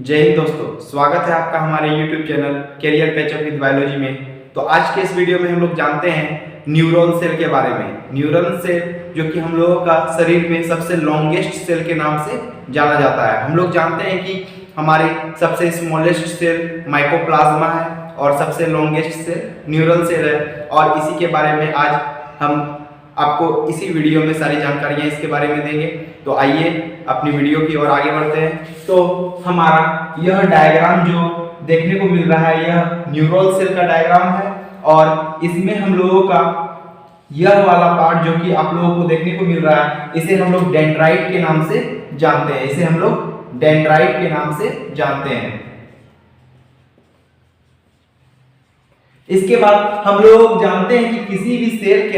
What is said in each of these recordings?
जय हिंद दोस्तों, स्वागत है आपका हमारे YouTube channel career patch up with biology में। तो आज के इस वीडियो में हम लोग जानते हैं न्यूरॉन सेल के बारे में। न्यूरॉन सेल जो कि हम लोगों का शरीर में सबसे लॉन्गेस्ट सेल के नाम से जाना जाता है। हम लोग जानते हैं कि हमारे सबसे स्मॉलेस्ट सेल माइकोप्लाज्मा है और सबसे लॉन्गेस्ट सेल न्यूरॉन सेल है। और इसी के बारे में आज हम आपको इसी वीडियो में सारी जानकारियां इसके बारे में देंगे। तो आइए अपनी वीडियो की ओर आगे बढ़ते हैं। तो हमारा यह डायग्राम जो देखने को मिल रहा है यह न्यूरॉन सेल का डायग्राम है और इसमें हम लोगों का यह वाला पार्ट जो कि आप लोगों को देखने को मिल रहा है इसे हम लोग डेंड्राइट के नाम से जानते हैं। इसे हम लोग डेंड्राइट के नाम से जानते हैं। इसके बाद हम लोग जानते हैं कि किसी भी सेल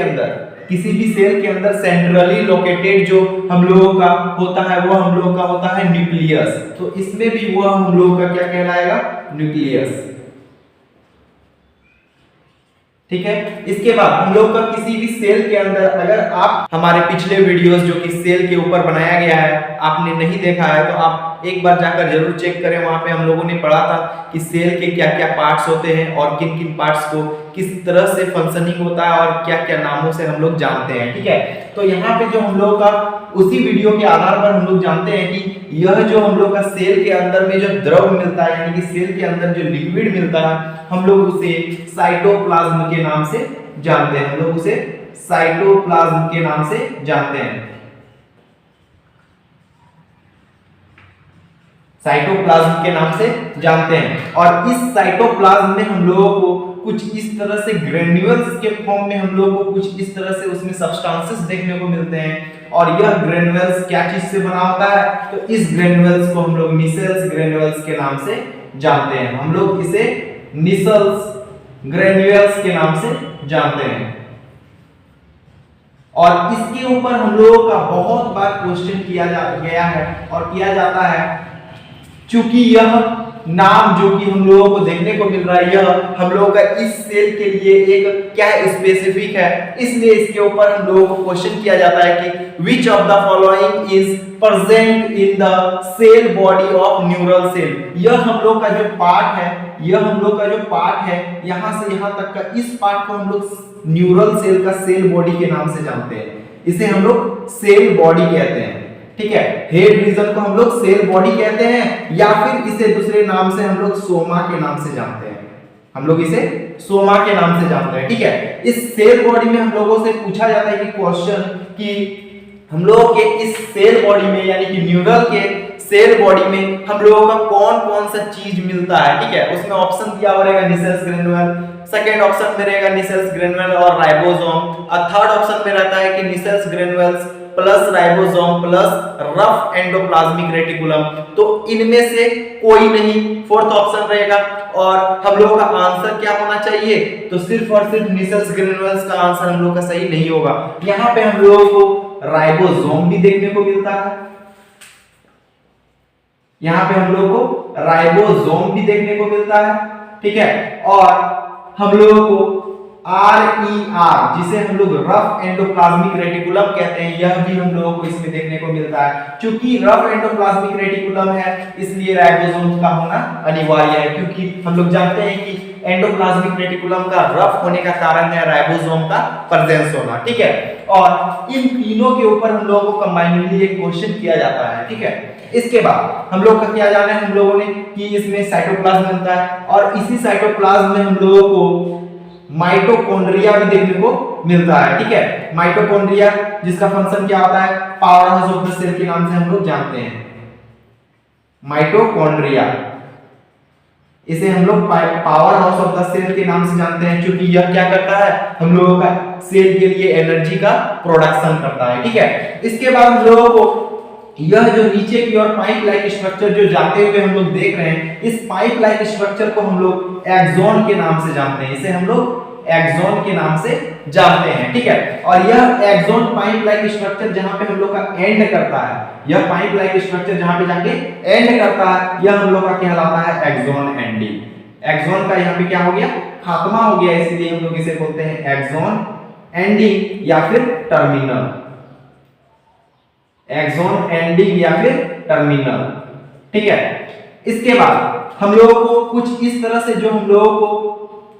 के अंदर सेंट्रली लोकेटेड जो हम लोगों का होता है वो हम लोग का होता है न्यूक्लियस। तो इसमें भी वो हम लोग का क्या कहलाएगा? न्यूक्लियस। ठीक है। इसके बाद हम लोग का किसी भी सेल के अंदर, अगर आप हमारे पिछले वीडियोस जो कि सेल के ऊपर बनाया गया है आपने नहीं देखा है तो आप एक बार जाकर जरूर चेक करें। वहां पे हम लोगों ने पढ़ा था कि सेल के क्या क्या पार्ट्स होते हैं और किन किन पार्ट्स को किस तरह से फंक्शनिंग होता है और क्या क्या नामों से हम लोग जानते हैं। ठीक है। तो यहाँ पे जो हम लोग का उसी वीडियो के आधार पर हम लोग जानते हैं कि यह जो हम लोग का सेल के अंदर में जो द्रव मिलता है यानी कि सेल के अंदर जो लिक्विड मिलता है हम लोग उसे साइटोप्लाज्म के नाम से जानते हैं। हम लोग उसे साइटोप्लाज्म के नाम से जानते हैं। साइटोप्लाज्म के नाम से जानते हैं। और इस साइटोप्लाज्म में हम लोगों को कुछ इस तरह से ग्रेन्यूल्स के फॉर्म में हम लोगों को कुछ इस तरह से उसमें सब्सटेंसेस देखने को मिलते हैं। और यह ग्रेन्यूल्स क्या चीज से बना होता है? तो इस ग्रेन्यूल्स को हम लोग निसेल्स ग्रेन्यूल्स के नाम से जानते हैं। हम लोग इसे निसेल्स ग्रेन्यूल्स के नाम से जानते हैं। और इसके ऊपर हम लोगों का बहुत बार क्वेश्चन किया गया है और किया जाता है। चूंकि यह नाम जो कि हम लोगों को देखने को मिल रहा है यह हम लोगों का इस सेल के लिए एक क्या स्पेसिफिक है, इसलिए इसके ऊपर हम लोगों को क्वेश्चन किया जाता है कि which of the following is present in the cell body of neural cell. यह हम लोग का जो पार्ट है यहां से यहां तक का इस पार्ट को हम लोग न्यूरल सेल का सेल बॉडी के नाम से जानते हैं। इसे हम लोग सेल बॉडी कहते हैं। ठीक है। हेड रीजन को हम लोग सेल बॉडी कहते हैं या फिर इसे दूसरे नाम से हम लोग सोमा के नाम से जानते हैं। हम लोग इसे सोमा के नाम से जानते हैं। ठीक है। इस सेल बॉडी में हम लोगों से पूछा जाता है कि क्वेश्चन कि हम लोगों के इस सेल बॉडी में यानी कि न्यूरल के सेल बॉडी में हम लोगों का कौन कौन सा चीज मिलता है। ठीक है। उसमें ऑप्शन दिया हुआ रहेगा निसेल्स ग्रेन्यूल, सेकेंड ऑप्शन में रहेगा निसेल्स ग्रेन्यूल और राइबोसोम, और थर्ड ऑप्शन में रहता है कि Nissl's granules plus ribosome plus rough endoplasmic reticulum. तो इनमें से कोई नहीं, फोर्थ ऑप्शन रहेगा। और हम लोगों का आंसर क्या होना चाहिए? तो सिर्फ और सिर्फ निसेल्स ग्रेन्यूल्स का आंसर हम लोग का सही नहीं होगा। यहाँ पे हम लोगों को राइबोसोम भी देखने को मिलता है। यहाँ पे हम लोगों को राइबोसोम भी देखने को मिलता है। ठीक है। और हम लोगों को RER जिसे हम लोग रफ एंडोप्लाज्मिक रेटिकुलम कहते हैं यह भी हम लोगों को इसमें देखने को मिलता है। क्योंकि रफ एंडोप्लाज्मिक रेटिकुलम है इसलिए राइबोसोम का होना अनिवार्य है, क्योंकि हम लोग जानते हैं कि एंडोप्लाज्मिक रेटिकुलम का रफ होने का कारण है राइबोसोम का प्रेजेंस होना। ठीक है। और इन तीनों के ऊपर हम लोगों को कंबाइनली एक क्वेश्चन किया जाता है। ठीक है। इसके बाद हम लोग का क्या जाना है हम लोगों ने कि इसमें साइटोप्लाज्म मिलता है और इसी साइटोप्लाज्म में हम लोगों को माइटोकॉन्ड्रिया भी देखने को मिलता है। ठीक है। माइटोकॉन्ड्रिया जिसका फंक्शन क्या होता है? Powerhouse of the cell के नाम से हम लोग जानते हैं माइटोकॉन्ड्रिया। इसे हम लोग powerhouse of the cell के नाम से जानते हैं क्योंकि यह क्या करता है? हम लोगों का सेल के लिए एनर्जी का प्रोडक्शन करता है। ठीक है। इसके बाद हम लोगों को यह जो नीचे की ओर पाइप लाइक स्ट्रक्चर जो जाते हुए हम लोग देख रहे हैं इस पाइप लाइक स्ट्रक्चर को हम लोग एक्सॉन के नाम से जानते हैं। इसे हम लोग एक्सॉन के नाम से जानते हैं। ठीक है। और यह एक्सॉन पाइप लाइक स्ट्रक्चर जहां पे हम लोग का एंड करता है, यह पाइप लाइक स्ट्रक्चर जहां पे जाके एंड करता है यह हम लोग का कहलाता है एक्सॉन एंडिंग। एक्सॉन का यहां पे क्या हो गया? खात्मा हो गया, इसलिए हम लोग इसे बोलते हैं एक्सॉन एंडिंग या फिर टर्मिनल। एक्सॉन एंडिंग या फिर टर्मिनल। ठीक है। इसके बाद हम लोगों को कुछ इस तरह से जो हम लोगों को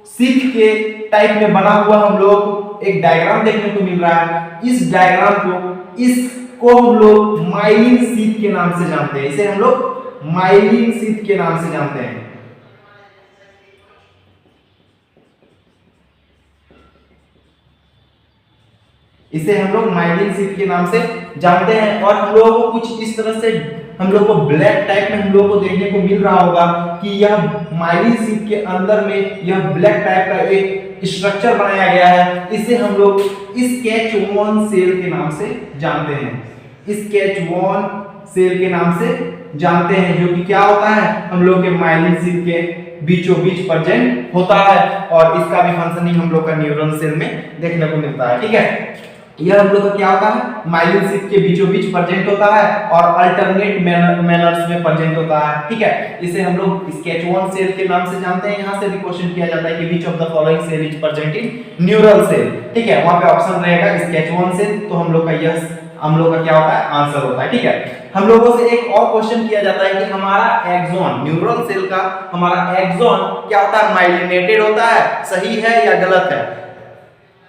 शीट के टाइप में बना हुआ हम लोगों को एक डायग्राम देखने को मिल रहा है। इस डायग्राम को इसको हम लोग माइलिन शीट के नाम से जानते हैं। इसे हम लोग माइलिन शीट के नाम से जानते हैं। इसे हम लोग माइलिन शीट के नाम से जानते हैं। और हम लोगों को कुछ इस तरह से हम लोग को ब्लैक टाइप में हम लोग को देखने को मिल रहा होगा कि यह माइलिन शीट के अंदर में यह ब्लैक टाइप का एक स्ट्रक्चर बनाया गया है। इसे हम लोग स्केच-1 सेल के नाम से जानते हैं। स्केच-1 सेल के नाम से जानते हैं, जो कि क्या होता है, हम लोग के माइलिन शीट के बीचों बीच प्रेजेंट होता है। और इसका भी फंक्शनिंग हम लोग का न्यूरॉन सेल में देखने को मिलता है। ठीक है, यह हम लोग का क्या होता है, माइलिन शीट के बीचों बीच प्रेजेंट होता है और अल्टरनेट मैनर्स में प्रेजेंट होता है। ठीक है, इसे हम लोग स्केच-1 सेल के नाम से जानते हैं। यहाँ से भी क्वेश्चन किया जाता है कि which of the following cell is present in neural cell. ठीक है, वहां पे ऑप्शन रहेगा स्केच-1 सेल, तो हम लोग का यह हम लोग का क्या होता है, आंसर होता है। ठीक है, हम लोगों से एक और क्वेश्चन किया जाता है कि हमारा एक्सॉन, न्यूरल सेल का हमारा एक्सॉन क्या होता है, माइलिनेटेड होता है, सही है या गलत है?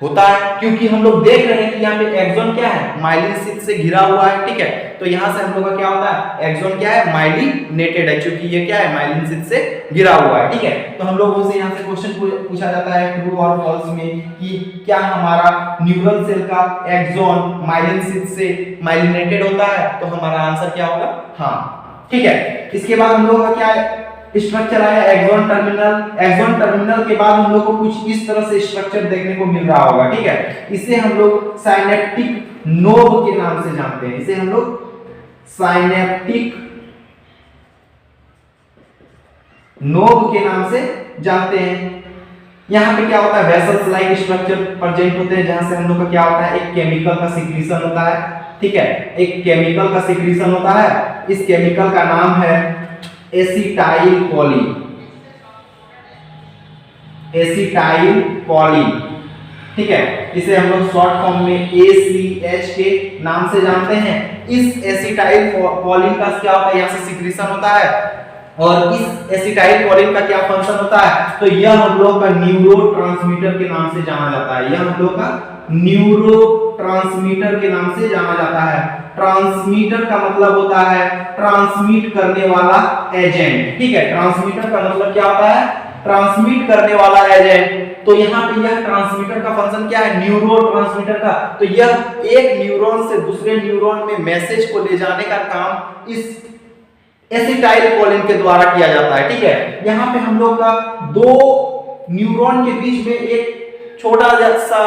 होता है, क्योंकि हम लोग देख रहे हैं कि यहाँ पे एक्सॉन क्या है, माइलिन शीट से घिरा हुआ है। ठीक है, तो यहाँ से हम लोग का क्या होता है, एक्सॉन क्या है, माइलिनेटेड है, क्योंकि ये क्या है, माइलिन शीट से घिरा हुआ है। ठीक है, तो हम लोगों से यहाँ से क्वेश्चन पूछा जाता है ट्रू और फॉल्स में कि क्या हमारा न्यूरल सेल का एक्सॉन माइलिन शीट से माइलिनेटेड होता है, तो हमारा आंसर क्या होगा, हाँ। ठीक है, इसके बाद हम लोग का क्या है, स्ट्रक्चर आया एक्सॉन टर्मिनल। एक्सॉन टर्मिनल के बाद हम लोग को कुछ इस तरह से स्ट्रक्चर देखने को मिल रहा होगा। ठीक है, इसे हम लोग साइनेप्टिक नोब के नाम से जानते हैं। इसे हम लोग साइनेप्टिक नोब के नाम से जानते हैं। यहाँ पे क्या होता है, वेसल्स लाइक स्ट्रक्चर प्रेजेंट होते हैं, जहां से हम लोग का क्या होता है, एक केमिकल का सिक्रीशन होता है। ठीक है, एक केमिकल का सिक्रीशन होता है। इस केमिकल का नाम है एसिटाइल कोलिन। एसिटाइल कोलिन, ठीक है, इसे हम लोग शॉर्ट फॉर्म में ACH के नाम से जानते हैं। इस एसिटाइल कोलिन का क्या होता है, यहाँ से सिक्रीशन होता है। और इस एसिटाइल कोलिन का क्या फंक्शन होता है, तो यह हम लोग का न्यूरोट्रांसमीटर के नाम से जाना जाता है। यह हम लोग का न्यूरोट्रांसमीटर के नाम से जाना जाता है। ट्रांसमीटर का मतलब होता है ट्रांसमिट करने वाला एजेंट। ठीक है, ट्रांसमीटर का मतलब क्या होता है, ट्रांसमिट करने वाला एजेंट। तो यहाँ पे यह ट्रांसमीटर का फंक्शन क्या है, न्यूरोट्रांसमीटर का। तो यह एक न्यूरॉन से दूसरे न्यूरॉन में मैसेज को ले जाने का काम इस एसिटाइल कोलिन के द्वारा किया जाता है। ठीक है, यहाँ पे हम लोग का दो न्यूरॉन के बीच में एक थोड़ा सा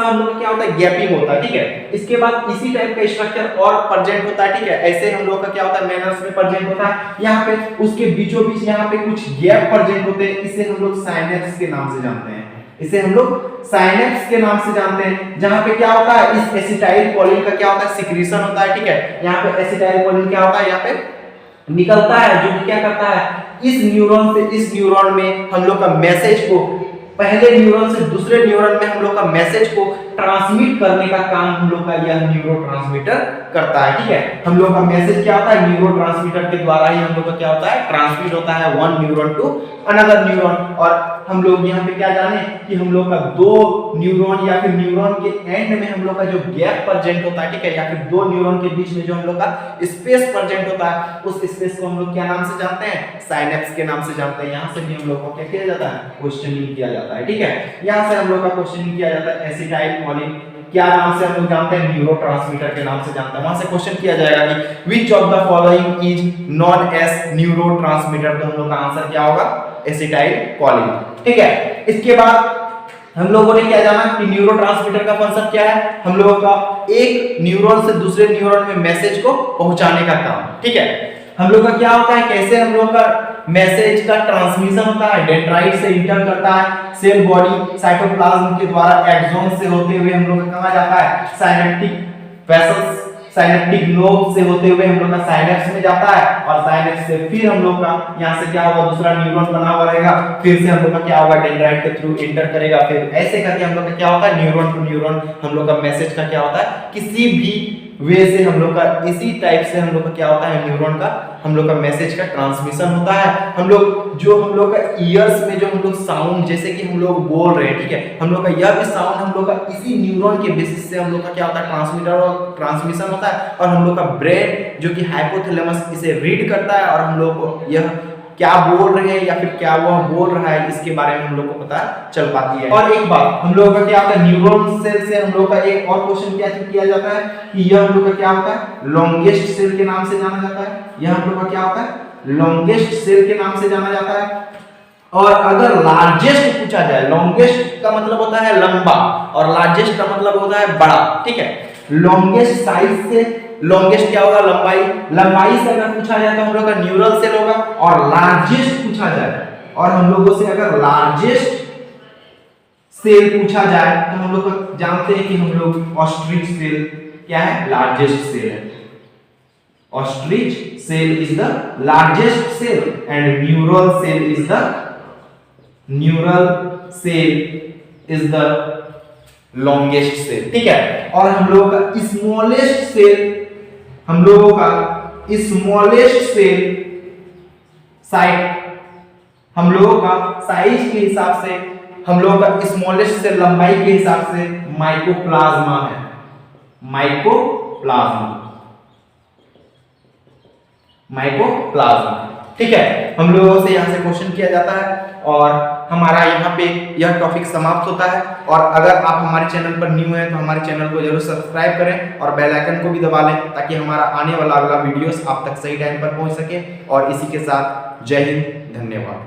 हम लोग क्या होता है, गैपिंग होता है। ठीक है, इसके बाद इसी टाइप का स्ट्रक्चर और प्रेजेंट होता है। ठीक है, ऐसे हम लोग का क्या होता है, मैनर्स में प्रेजेंट होता है। यहाँ पे उसके बीचों बीच यहाँ पे कुछ गैप प्रेजेंट होते हैं। इसे हम लोग साइनेप्स के नाम से जानते हैं। इसे हम लोग साइनेप्स के नाम से जानते हैं, जहां पे क्या होता है, इस एसिटाइल कोलिन का क्या होता है, सिक्रीशन होता है। ठीक है, यहाँ पे एसिटाइल कोलिन क्या होता है, यहाँ पे निकलता है, जो क्या करता है, इस न्यूरॉन से इस न्यूरॉन में हम लोग का मैसेज को, पहले न्यूरॉन से दूसरे न्यूरॉन में हम लोग का मैसेज को ट्रांसमिट करने का काम हम लोग का यह न्यूरोट्रांसमीटर करता है। ठीक है, हम लोग का मैसेज क्या होता है, न्यूरोट्रांसमीटर के द्वारा ही हम लोग का क्या होता है, ट्रांसमिट होता है one neuron to another neuron. और हम लोग यहाँ पे क्या जाने कि हम लोग का दो न्यूरॉन या फिर न्यूरॉन के एंड में हम लोग का जो गैप प्रेजेंट होता है, ठीक है, या फिर दो न्यूरॉन के बीच में जो हम लोग का स्पेस प्रेजेंट होता है, उस स्पेस को हम लोग क्या नाम से जानते हैं, साइनेप्स के नाम से जानते हैं। यहाँ से भी हम लोग को क्या किया जाता है, क्वेश्चनिंग किया जाता है। ठीक है, यहाँ से हम लोग का क्वेश्चनिंग किया जाता है, एसिटाइल कोलिन क्या नाम से हम लोग जानते हैं, न्यूरोट्रांसमीटर के नाम से जानते हैं। वहां से क्वेश्चन किया जाएगा कि which of the following is known as neurotransmitter, तो हम लोग का आंसर क्या होगा, एसिटाइल कोलिन। ठीक है, इसके बाद हम लोगों ने क्या जाना कि न्यूरोट्रांसमीटर का फंक्शन क्या है, हम लोगों का एक न्यूरॉन से दूसरे न्यूरॉन में मैसेज को पहुंचाने का काम। ठीक है, हम लोग का क्या होता है, कैसे हम लोग का मैसेज का ट्रांसमिशन होता है, डेंड्राइट से इंटर करता है सेल बॉडी साइटोप्लाज्म के द्वारा एक्सॉन से होते हुए हम लोग का कहां जाता है, साइनेप्टिक वेसल्स, साइनेप्टिक नोब से होते हुए हम लोग का साइनेप्स में जाता है। और साइनेप्स से फिर हम लोग का यहाँ से क्या होगा, दूसरा न्यूरॉन बना हुआ रहेगा, फिर से हम लोग का क्या होगा, डेंड्राइट के थ्रू इंटर करेगा, फिर ऐसे करके हम लोग का क्या होता है, न्यूरॉन टू न्यूरॉन हम लोग का मैसेज का क्या होता है, किसी भी वे से हम लोग का इसी टाइप से हम लोग का क्या होता है, न्यूरॉन का हम लोग का मैसेज का ट्रांसमिशन होता है। हम लोग का ईयर्स में जो हम लोग साउंड जैसे कि हम लोग बोल रहे हैं, ठीक है, हम लोग का यह भी साउंड हम लोग का इसी न्यूरॉन के बेसिस से हम लोग का क्या होता है ट्रांसमीटर और ट्रांसमिशन होता है, और हम लोग का ब्रेन जो कि हाइपोथैलेमस इसे रीड करता है और हम लोग को यह क्या बोल रहे हैं या फिर क्या वह बोल रहा है इसके बारे में हम लोग को पता चल पाती है। और एक बात हम लोग का क्या होता है, न्यूरॉन सेल से हम लोग का एक और क्वेश्चन क्या किया जाता है कि यह हम लोग का क्या होता है लॉन्गेस्ट सेल के नाम से जाना जाता है। यह हम लोग का क्या होता है लॉन्गेस्ट सेल के नाम से जाना जाता है। और अगर लार्जेस्ट पूछा जाए, लॉन्गेस्ट का मतलब होता है लंबा और लार्जेस्ट का मतलब होता है बड़ा, ठीक है। लॉन्गेस्ट साइज से लॉन्गेस्ट क्या होगा लंबाई, लंबाई से अगर पूछा जाए तो हम लोग का न्यूरल सेल होगा, और लार्जेस्ट पूछा जाए और हम लोगों से अगर लार्जेस्ट सेल पूछा जाए तो हम लोग जानते हैं कि हम लोग ऑस्ट्रिच सेल क्या है लार्जेस्ट सेल है। Ostrich cell is the largest cell and neural cell is the longest cell, ठीक है। और हम लोग का स्मॉलेस्ट सेल, हम लोगों का स्मॉलेस्ट सेल साइज, हम लोगों का साइज के हिसाब से हम लोगों का स्मॉलेस्ट सेल लंबाई के हिसाब से माइकोप्लाज्मा है। माइकोप्लाज्मा, ठीक है। हम लोगों से यहाँ से क्वेश्चन किया जाता है और हमारा यहाँ पे यह टॉपिक समाप्त होता है। और अगर आप हमारे चैनल पर न्यू हैं तो हमारे चैनल को जरूर सब्सक्राइब करें और बेल आइकन को भी दबा लें ताकि हमारा आने वाला अगला वीडियोस आप तक सही टाइम पर पहुंच सके। और इसी के साथ जय हिंद, धन्यवाद।